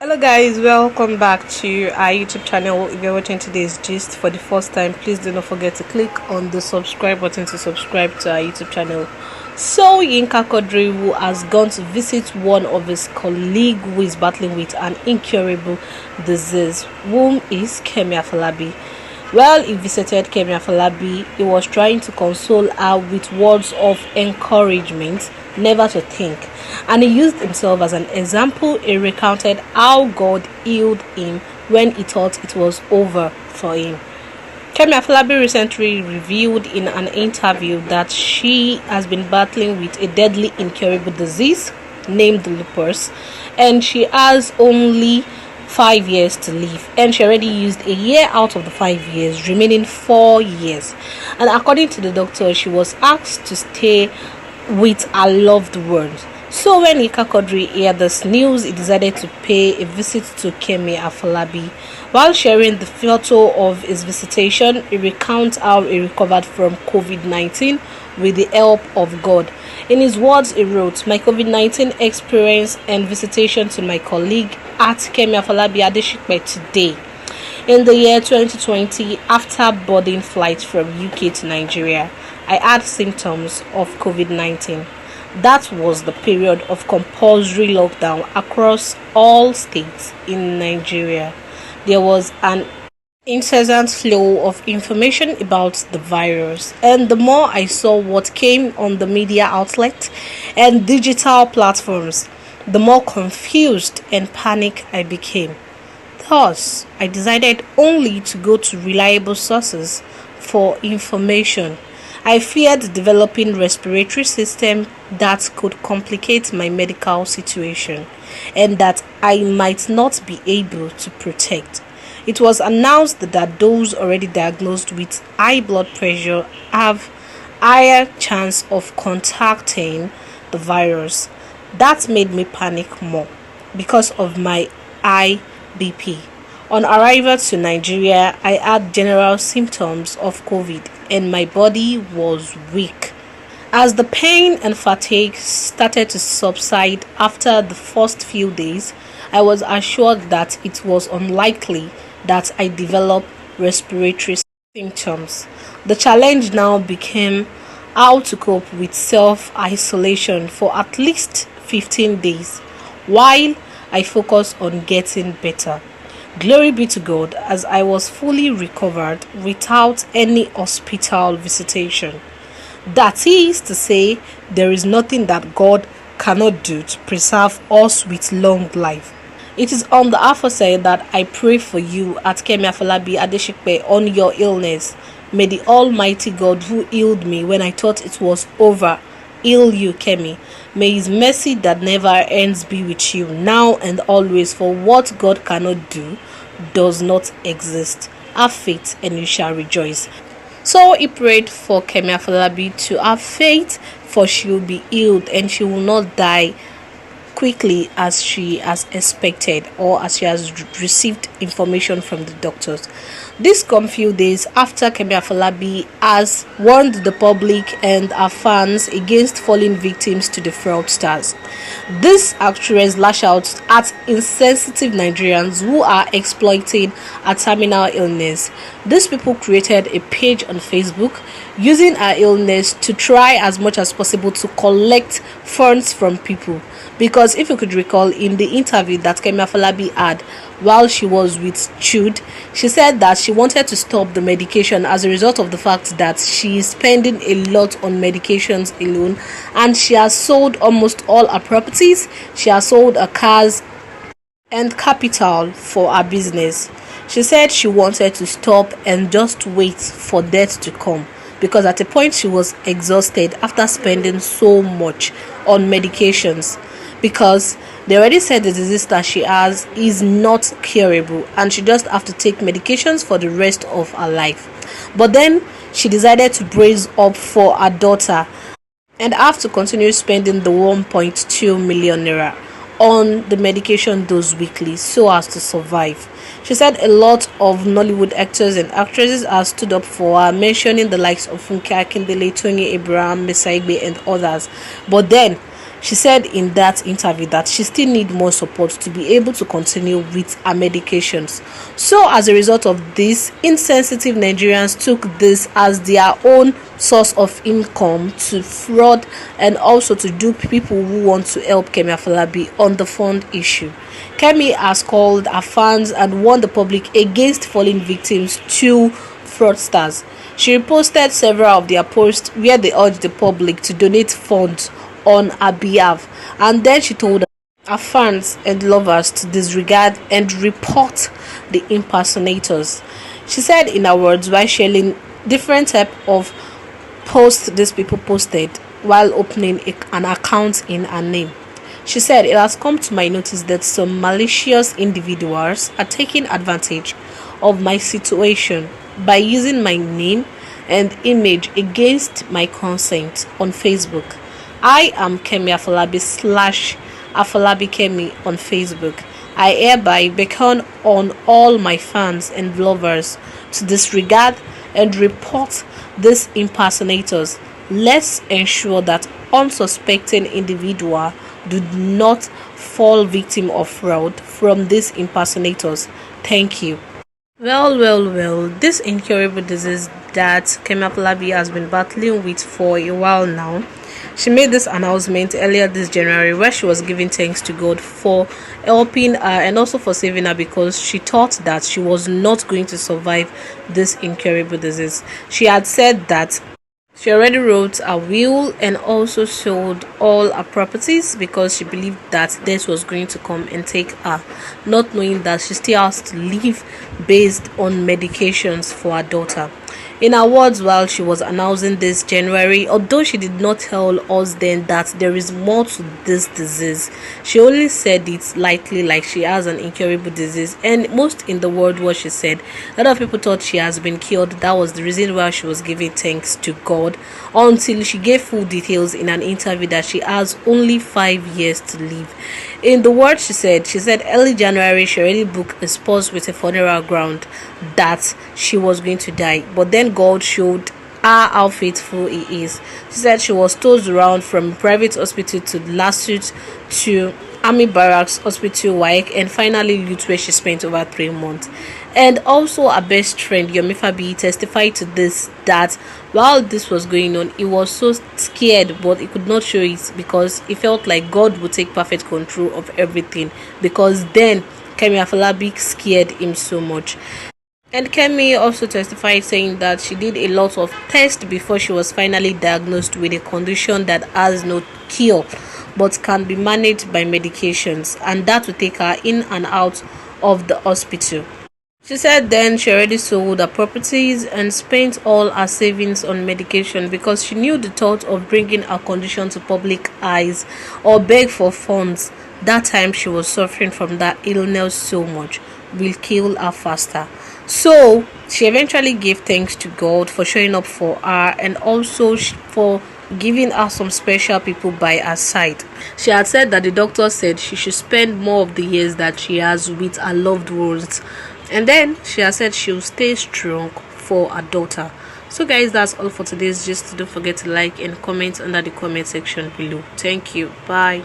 Hello guys, welcome back to our YouTube channel. If you're watching today's gist for the first time, please do not forget to click on the subscribe button to subscribe to our YouTube channel. So Yinka Quadri, who has gone to visit one of his colleague who is battling with an incurable disease, whom is Kemi Afolabi. While he visited Kemi Afolabi, he was trying to console her with words of encouragement, never to think, and he used himself as an example. He recounted how God healed him when he thought it was over for him. Kemi Afolabi recently revealed in an interview that she has been battling with a deadly incurable disease named lupus, and she has only 5 years to live, and she already used a year out of the 5 years, remaining 4 years. And according to the doctor, she was asked to stay with her loved ones. So when Yinka Quadri heard this news, he decided to pay a visit to Kemi Afolabi. While sharing the photo of his visitation, he recounts how he recovered from COVID-19 with the help of God. In his words, he wrote, "My COVID-19 experience and visitation to my colleague at Kemi Afolabi Adeshikpe today. In the year 2020, after boarding flights from UK to Nigeria, I had symptoms of COVID-19. That was the period of compulsory lockdown across all states in Nigeria. There was an incessant flow of information about the virus, and the more I saw what came on the media outlets and digital platforms, the more confused and panicked I became. Thus, I decided only to go to reliable sources for information. I feared developing respiratory system that could complicate my medical situation and that I might not be able to protect. It was announced that those already diagnosed with high blood pressure have higher chance of contacting the virus. That made me panic more because of my high BP. On arrival to Nigeria, I had general symptoms of COVID and my body was weak. As the pain and fatigue started to subside after the first few days, I was assured that it was unlikely that I developed respiratory symptoms. The challenge now became how to cope with self-isolation for at least 15 days while I focused on getting better. Glory be to God, as I was fully recovered without any hospital visitation. That is to say, there is nothing that God cannot do to preserve us with long life. It is on the aforesaid that I pray for you at Kemi Afolabi Adeshikpe on your illness. May the Almighty God who healed me when I thought it was over heal you, Kemi. May his mercy that never ends be with you now and always, for what God cannot do does not exist. Have faith and you shall rejoice." So he prayed for Kemi Afolabi to have faith, for she will be healed and she will not die quickly as she has expected or as she has received information from the doctors. This come few days after Kemi Afolabi has warned the public and her fans against falling victims to the fraudsters. This actress lashed out at insensitive Nigerians who are exploiting a terminal illness. These people created a page on Facebook using her illness to try as much as possible to collect funds from people. Because if you could recall, in the interview that Kemi Afolabi had while she was with Jude, she said that she wanted to stop the medication as a result of the fact that she is spending a lot on medications alone, and she has sold almost all her properties. She has sold her cars and capital for her business. She said she wanted to stop and just wait for death to come, because at a point she was exhausted after spending so much on medications, because they already said the disease that she has is not curable and she just have to take medications for the rest of her life. But then she decided to brace up for her daughter and have to continue spending the 1.2 million naira on the medication dose weekly so as to survive. She said a lot of Nollywood actors and actresses have stood up for her, mentioning the likes of Funke Akindele, Tony Abraham, Mesaigbe and others. But then She said in that interview that she still need more support to be able to continue with her medications. So as a result of this, insensitive Nigerians took this as their own source of income to fraud and also to dupe people who want to help Kemi Afolabi on the fund issue. Kemi has called her fans and warned the public against falling victims to fraudsters. She reposted several of their posts where they urged the public to donate funds on her behalf, and then she told her fans and lovers to disregard and report the impersonators. She said in her words while sharing different type of posts these people posted while opening an account in her name. She said, "It has come to my notice that some malicious individuals are taking advantage of my situation by using my name and image against my consent on Facebook. I am Kemi Afolabi / Afolabi Kemi on Facebook. I hereby beckon on all my fans and lovers to disregard and report these impersonators. Let's ensure that unsuspecting individuals do not fall victim of fraud from these impersonators. Thank you." Well, this incurable disease that Kemi Afolabi has been battling with for a while now. She made this announcement earlier this January where she was giving thanks to God for helping her and also for saving her because she thought that she was not going to survive this incurable disease. She had said that she already wrote a will and also sold all her properties because she believed that death was going to come and take her, not knowing that she still has to live based on medications for her daughter. In her words while she was announcing this January, although she did not tell us then that there is more to this disease, she only said it lightly like she has an incurable disease, and most in the world what she said, a lot of people thought she has been cured. That was the reason why she was giving thanks to God until she gave full details in an interview that she has only 5 years to live. In the words she said early January she already booked a spouse with a funeral ground that she was going to die, but then God showed her how faithful he is. She said she was tossed around from private hospital to Lasuth to Army Barracks Hospital Waik and finally Lut where she spent over 3 months. And also her best friend Yomifabi testified to this that while this was going on he was so scared but he could not show it because he felt like God would take perfect control of everything because then Kemi Afolabi scared him so much. And Kemi also testified saying that she did a lot of tests before she was finally diagnosed with a condition that has no cure but can be managed by medications, and that will take her in and out of the hospital. She said then she already sold her properties and spent all her savings on medication because she knew the thought of bringing her condition to public eyes or beg for funds that time she was suffering from that illness so much will kill her faster. So she eventually gave thanks to God for showing up for her and also for giving her some special people by her side. She had said that the doctor said she should spend more of the years that she has with her loved ones, and then she has said she'll stay strong for her daughter. So guys, that's all for today's gist. Don't forget to like and comment under the comment section below. Thank you. Bye.